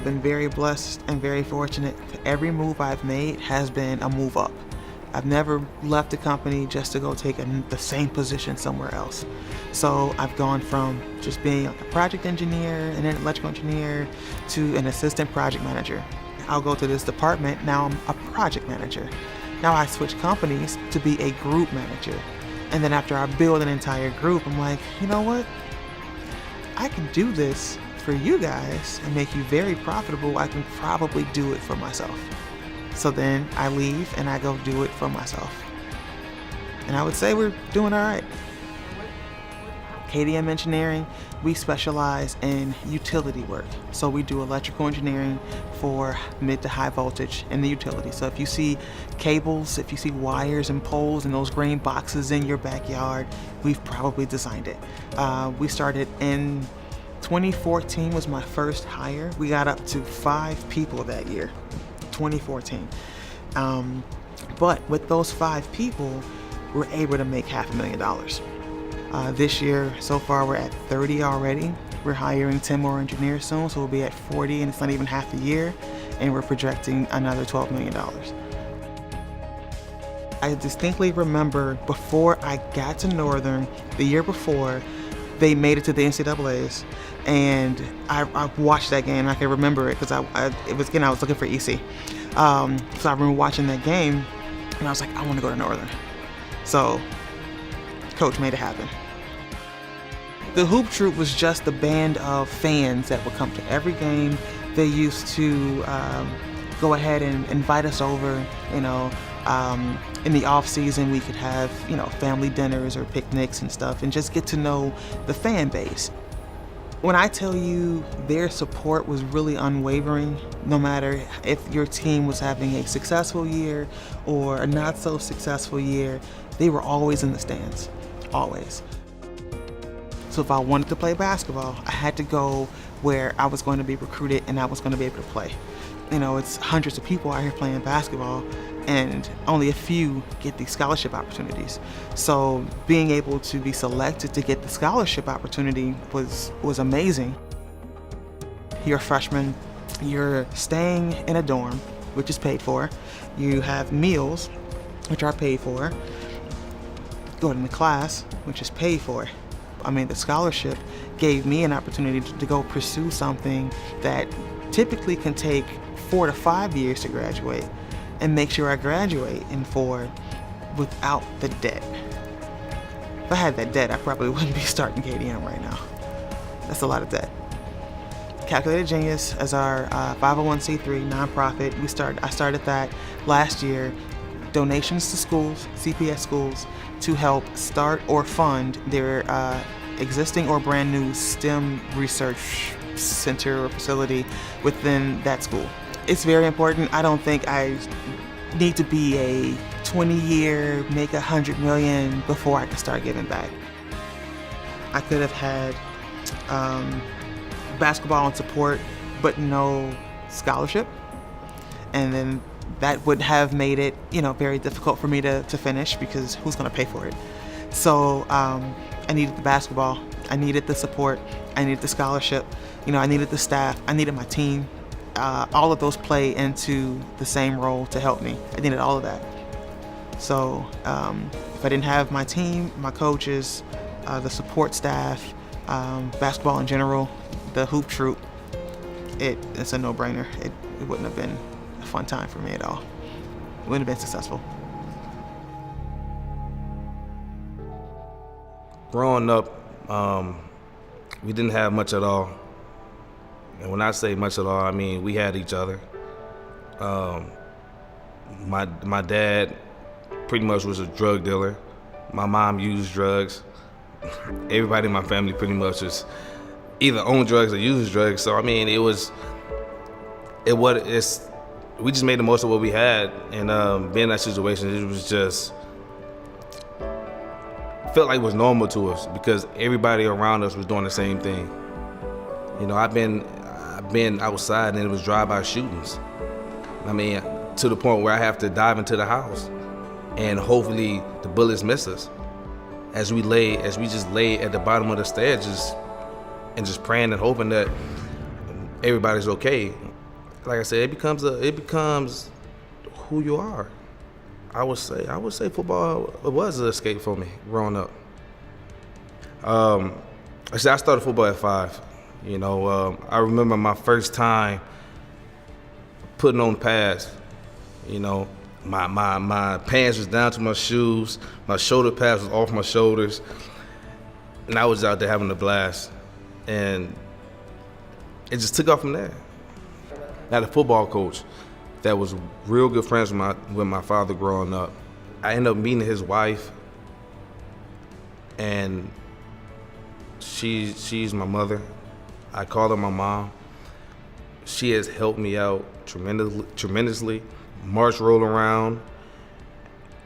I've been very blessed and very fortunate. Every move I've made has been a move up. I've never left the company just to go take the same position somewhere else. So I've gone from just being a project engineer and an electrical engineer to an assistant project manager. I'll go to this department, now I'm a project manager. Now I switch companies to be a group manager. And then after I build an entire group, I'm like, you know what? I can do this for you guys and make you very profitable. I can probably do it for myself. So then I leave and I go do it for myself. And I would say we're doing all right. KDM Engineering, we specialize in utility work. So we do electrical engineering for mid to high voltage in the utility. So if you see cables, if you see wires and poles and those green boxes in your backyard, we've probably designed it. We started in 2014 was my first hire. We got up to 5 people that year, 2014. But with those 5 people, we're able to make $500,000. This year, so far, we're at 30 already. We're hiring 10 more engineers soon, so we'll be at 40, and it's not even half a year, and we're projecting another $12 million. I distinctly remember before I got to Northern, the year before, they made it to the NCAAs, and I watched that game. I can remember it because I was looking for EC. So I remember watching that game, and I was like, I want to go to Northern. So Coach made it happen. The Hoop Troop was just a band of fans that would come to every game. They used to go ahead and invite us over, in the off season we could have, family dinners or picnics and stuff and just get to know the fan base. When I tell you their support was really unwavering, no matter if your team was having a successful year or a not so successful year, they were always in the stands, always. So if I wanted to play basketball, I had to go where I was going to be recruited and I was going to be able to play. It's hundreds of people out here playing basketball and only a few get these scholarship opportunities. So being able to be selected to get the scholarship opportunity was amazing. You're a freshman, you're staying in a dorm, which is paid for. You have meals, which are paid for. Going to class, which is paid for. The scholarship gave me an opportunity to go pursue something that typically can take 4 to 5 years to graduate and make sure I graduate in 4 without the debt. If I had that debt, I probably wouldn't be starting KDM right now. That's a lot of debt. Calculated Genius as our 501c3 nonprofit. I started that last year. Donations to schools, CPS schools, to help start or fund their existing or brand new STEM research center or facility within that school. It's very important. I don't think I need to be a 20-year, make $100 million before I can start giving back. I could have had basketball and support, but no scholarship. And then that would have made it, very difficult for me to finish because who's going to pay for it? So I needed the basketball, I needed the support, I needed the scholarship, I needed the staff, I needed my team. All of those play into the same role to help me. I needed all of that. So if I didn't have my team, my coaches, the support staff, basketball in general, the Hoop Troop, it's a no-brainer. It wouldn't have been a fun time for me at all. It wouldn't have been successful. Growing up, we didn't have much at all. And when I say much at all, I mean we had each other. My dad pretty much was a drug dealer. My mom used drugs. Everybody in my family pretty much just either owned drugs or used drugs. So we just made the most of what we had, and being in that situation, it was just felt like it was normal to us because everybody around us was doing the same thing. I've been outside and it was drive-by shootings. To the point where I have to dive into the house and hopefully the bullets miss us. As we just lay at the bottom of the stairs just praying and hoping that everybody's okay. like I said, it becomes who you are. I would say football was an escape for me growing up. I started football at 5. I remember my first time putting on pads. My pants was down to my shoes, my shoulder pads was off my shoulders, and I was out there having a blast. And it just took off from there. I had a football coach that was real good friends with my father growing up. I ended up meeting his wife, and she's my mother. I call her my mom. She has helped me out tremendously. March roll around,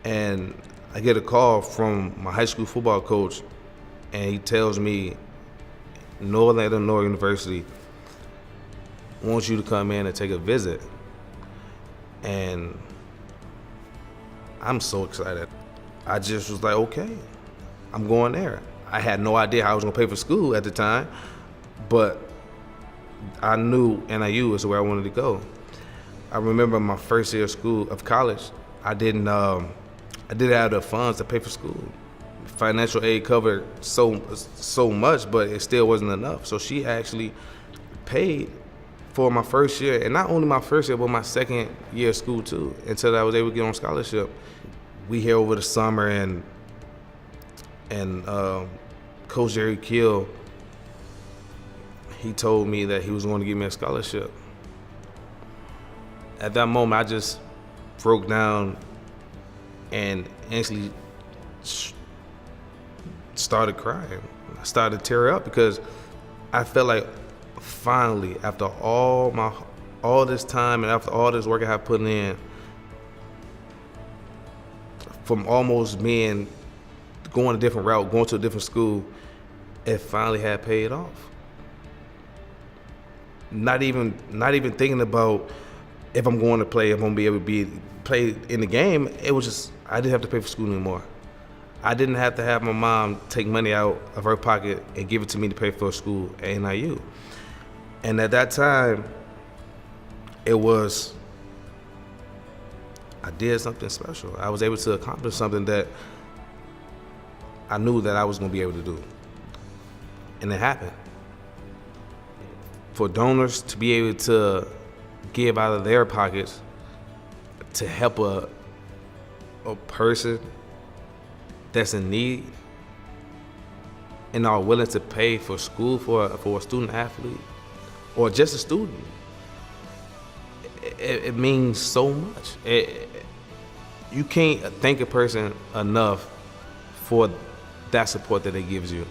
and I get a call from my high school football coach, and he tells me Northern Illinois University wants you to come in and take a visit. And I'm so excited. I just was like, okay, I'm going there. I had no idea how I was gonna pay for school at the time, but I knew NIU is where I wanted to go. I remember my first year of college, I didn't have the funds to pay for school. Financial aid covered so much, but it still wasn't enough. So she actually paid for my first year, and not only my first year, but my second year of school too, until I was able to get on scholarship. We here over the summer, and Coach Jerry Kill, he told me that he was going to give me a scholarship. At that moment, I just broke down and instantly started crying. I started to tear up because I felt like finally, after all this time and after all this work I have put in, from almost being going a different route, going to a different school, it finally had paid off. Not even thinking about if I'm going to play, if I'm going to be able to play in the game. It was just, I didn't have to pay for school anymore. I didn't have to have my mom take money out of her pocket and give it to me to pay for school at NIU. And at that time, I did something special. I was able to accomplish something that I knew that I was going to be able to do. And it happened. For donors to be able to give out of their pockets to help a person that's in need and are willing to pay for school for a student athlete or just a student, it means so much. You can't thank a person enough for that support that it gives you.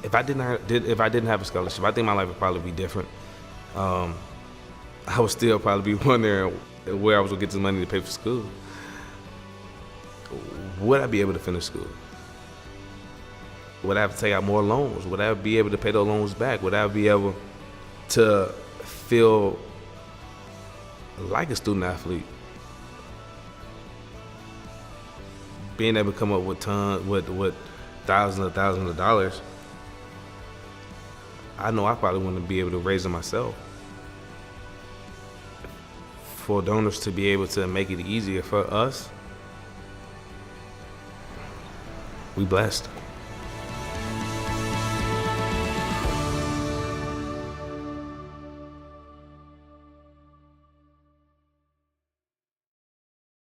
If I didn't have a scholarship, I think my life would probably be different. I would still probably be wondering where I was gonna get the money to pay for school. Would I be able to finish school? Would I have to take out more loans? Would I be able to pay those loans back? Would I be able to feel like a student athlete? Being able to come up with thousands of dollars, I know I probably wouldn't be able to raise it myself. For donors to be able to make it easier for us, we blessed.